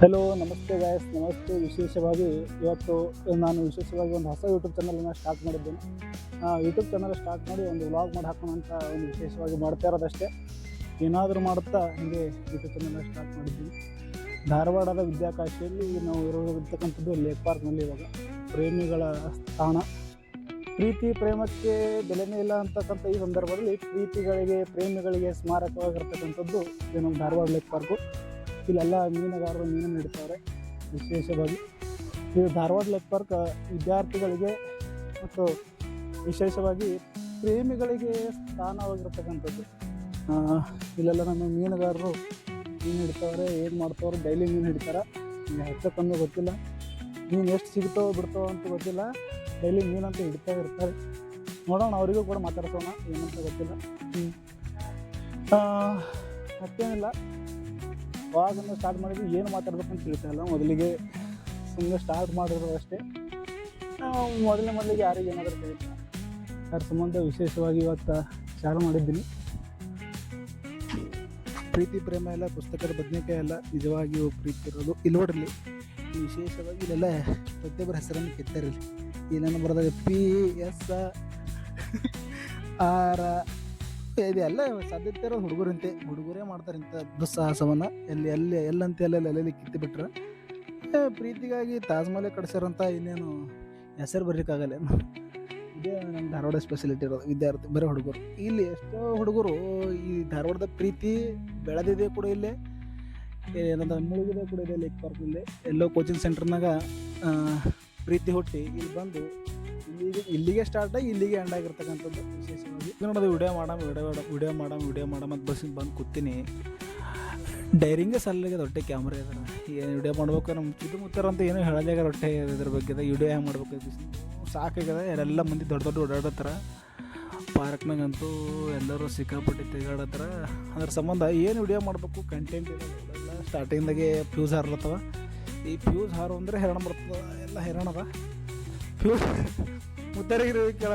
Hello ನಮಸ್ತೆ ಗಾಯಸ್, ನಮಸ್ತೆ. ವಿಶೇಷವಾಗಿ ಇವತ್ತು ನಾನು ವಿಶೇಷವಾಗಿ ಒಂದು ಹೊಸ ಯೂಟ್ಯೂಬ್ ಚಾನಲನ್ನು ಸ್ಟಾರ್ಟ್ ಮಾಡಿದ್ದೇನೆ. ಯೂಟ್ಯೂಬ್ ಚಾನಲ್ ಸ್ಟಾರ್ಟ್ ಮಾಡಿ ಒಂದು ವ್ಲಾಗ್ ಮಾಡಿ ಹಾಕೋಣ ಅಂತ ಒಂದು ವಿಶೇಷವಾಗಿ ಮಾಡ್ತಾ ಇರೋದಷ್ಟೇ. ಏನಾದರೂ ಮಾಡುತ್ತಾ ಹೀಗೆ ಯೂಟ್ಯೂಬ್ ಚಾನಲ್ ಸ್ಟಾರ್ಟ್ ಮಾಡಿದ್ದೀನಿ. ಧಾರವಾಡದ ವಿದ್ಯಾಕಾಶಿಯಲ್ಲಿ ನಾವು ಇರತಕ್ಕಂಥದ್ದು ಲೇಕ್ ಪಾರ್ಕ್ನಲ್ಲಿ. ಇವಾಗ ಪ್ರೇಮಿಗಳ ಸ್ಥಾನ. ಪ್ರೀತಿ ಪ್ರೇಮಕ್ಕೆ ಬೆಲೆನೇ ಇಲ್ಲ ಅಂತಕ್ಕಂಥ ಈ ಸಂದರ್ಭದಲ್ಲಿ ಪ್ರೇಮಿಗಳಿಗೆ ಸ್ಮಾರಕವಾಗಿರ್ತಕ್ಕಂಥದ್ದು ಇದು ನಮ್ಮ ಧಾರವಾಡ ಲೇಕ್ ಪಾರ್ಕು. ಇಲ್ಲೆಲ್ಲ ಮೀನುಗಾರರು ಮೀನನ್ನು ಹಿಡಿತಾರೆ. ವಿಶೇಷವಾಗಿ ಇದು ಧಾರವಾಡ ಲೇಕ್ ಪಾರ್ಕ್ ವಿದ್ಯಾರ್ಥಿಗಳಿಗೆ ಮತ್ತು ವಿಶೇಷವಾಗಿ ಪ್ರೇಮಿಗಳಿಗೆ ಸ್ಥಾನವಾಗಿರ್ತಕ್ಕಂಥದ್ದು. ಇಲ್ಲೆಲ್ಲ ನಮ್ಮ ಮೀನುಗಾರರು ಮೀನು ಹಿಡಿತವ್ರೆ. ಏನು ಮಾಡ್ತವ್ರೆ, ಡೈಲಿ ಮೀನು ಹಿಡಿತಾರೆ. ಹೆಚ್ಚಕ್ಕಮ್ಮಿ ಗೊತ್ತಿಲ್ಲ, ಮೀನು ಎಷ್ಟು ಸಿಗ್ತಾವೋ ಬಿಡ್ತಾವೋ ಅಂತ ಗೊತ್ತಿಲ್ಲ. ಡೈಲಿ ಮೀನಂತ ಹಿಡಿತಾ ಇರ್ತಾರೆ. ನೋಡೋಣ, ಅವರಿಗೂ ಕೂಡ ಮಾತಾಡ್ಸೋಣ, ಏನಂತ ಗೊತ್ತಿಲ್ಲ. ಮತ್ತೇನಿಲ್ಲ, ಅವಾಗಿಂದ ಸ್ಟಾರ್ಟ್ ಮಾಡಿದ್ವಿ. ಏನು ಮಾತಾಡ್ಬೇಕು ಅಂತ ತಿಳಿತಾಯಿಲ್ಲ. ಮೊದಲಿಗೆ ಸುಮ್ಮನೆ ಸ್ಟಾರ್ಟ್ ಮಾಡಿರೋದು ಅಷ್ಟೇ. ಮೊದಲಿಗೆ ಯಾರಿಗೆ ಏನಾದರೂ ತಿಳಿತಾ ಅದ್ರ ಸಂಬಂಧ ವಿಶೇಷವಾಗಿ ಇವತ್ತು ಚಾಲು ಮಾಡಿದ್ದೀನಿ. ಪ್ರೀತಿ ಪ್ರೇಮ ಎಲ್ಲ ಪುಸ್ತಕದ ಬದನೇಕಾಯಿ ಎಲ್ಲ ನಿಜವಾಗಿಯೂ ಪ್ರೀತಿ ಇರೋದು ಇಲ್ಲಿ ನೋಡ್ರಿ. ವಿಶೇಷವಾಗಿ ಇಲ್ಲೆಲ್ಲ ಪ್ರತಿಯೊಬ್ಬರ ಹೆಸರನ್ನು ಕೆತ್ತಿರಲಿ. ಇಲ್ಲೇನು ಬರೋದಾಗ PSR ಇದೆಲ್ಲ ಸಾಧ್ಯತೆ ಇರೋದು ಹುಡುಗರೇ ಮಾಡ್ತಾರೆ ಇಂಥ ದುಸ್ಸಾಹಸವನ್ನು. ಎಲ್ಲೆಲ್ಲಿ ಕಿತ್ತಿ ಬಿಟ್ರೆ ಪ್ರೀತಿಗಾಗಿ ತಾಜ್ ಮಹಲ್ ಕಟ್ಸ್ಯಾರಂತ ಇನ್ನೇನು ಹೆಸರು ಬರಲಿಕ್ಕಾಗಲ್ಲ. ಇದೇ ನಮ್ಮ ಧಾರವಾಡ ಸ್ಪೆಷಾಲಿಟಿ ಇರೋದು. ವಿದ್ಯಾರ್ಥಿ ಬರೀ ಹುಡುಗರು ಇಲ್ಲಿ, ಎಷ್ಟೋ ಹುಡುಗರು ಈ ಧಾರವಾಡದ ಪ್ರೀತಿ ಬೆಳೆದಿದೆ ಕೂಡ ಇಲ್ಲೇ, ಏನಂದ್ರೆ ಮುಳುಗಿದೆ ಕೂಡ ಇದೆ ಲೇಕ್ ಪಾರ್ಕ್ನಲ್ಲಿ. ಎಲ್ಲೋ ಕೋಚಿಂಗ್ ಸೆಂಟರ್ನಾಗ ಪ್ರೀತಿ ಹುಟ್ಟಿ ಇಲ್ಲಿ ಬಂದು ಇಲ್ಲಿಗೆ ಸ್ಟಾರ್ಟ್ ಆಗಿ ಇಲ್ಲಿಗೆ ಎಂಡ್ ಆಗಿರ್ತಕ್ಕಂಥದ್ದು. ವಿಶೇಷವಾಗಿ ನೋಡೋದು ವಿಡಿಯೋ ಮಾಡಮ್ ಅಂತ ಬಸ್ಸಿಗೆ ಬಂದು ಕೂತೀನಿ. ಡೈರಿಂಗೇ ಸಲ್ಲಿಗೆ ದೊಡ್ಡ ಕ್ಯಾಮ್ರಾ ಇದಾರೆ. ಏನು ವಿಡಿಯೋ ಮಾಡ್ಬೇಕು, ನಮ್ಮ ಸುತ್ತಮುತ್ತರಂತ ಏನೋ ಹೇಳೋದಾಗ ರೊಟ್ಟೆ ಇದ್ರ ಬಗ್ಗೆ ವಿಡಿಯೋ ಹೆಂಗೆ ಮಾಡ್ಬೇಕು ಸಾಕಾಗ್ಯದ. ಎಲ್ಲ ಮಂದಿ ದೊಡ್ಡ ಓಡಾಡತ್ತಾರ. ಪಾರ್ಕ್ನಾಗಂತೂ ಎಲ್ಲರೂ ಸಿಕ್ಕಾಪಟ್ಟಿ ತಿರುಗಾಡತ್ತಾರ. ಅದ್ರ ಸಂಬಂಧ ಏನು ವಿಡಿಯೋ ಮಾಡಬೇಕು, ಕಂಟೆಂಟ್ ಇರೋಲ್ಲ. ಸ್ಟಾರ್ಟಿಂದಾಗೆ ಫ್ಯೂಸ್ ಹಾರ್ಲತ್ತವ. ಈ ಫ್ಯೂಸ್ ಹಾರು ಅಂದರೆ ಹೆರಣ ಬರ್ತದೆ, ಎಲ್ಲ ಹೆರಣದ ಫ್ಯೂಸ್ ಮುದ್ದರಿಗೆ ಕೇಳ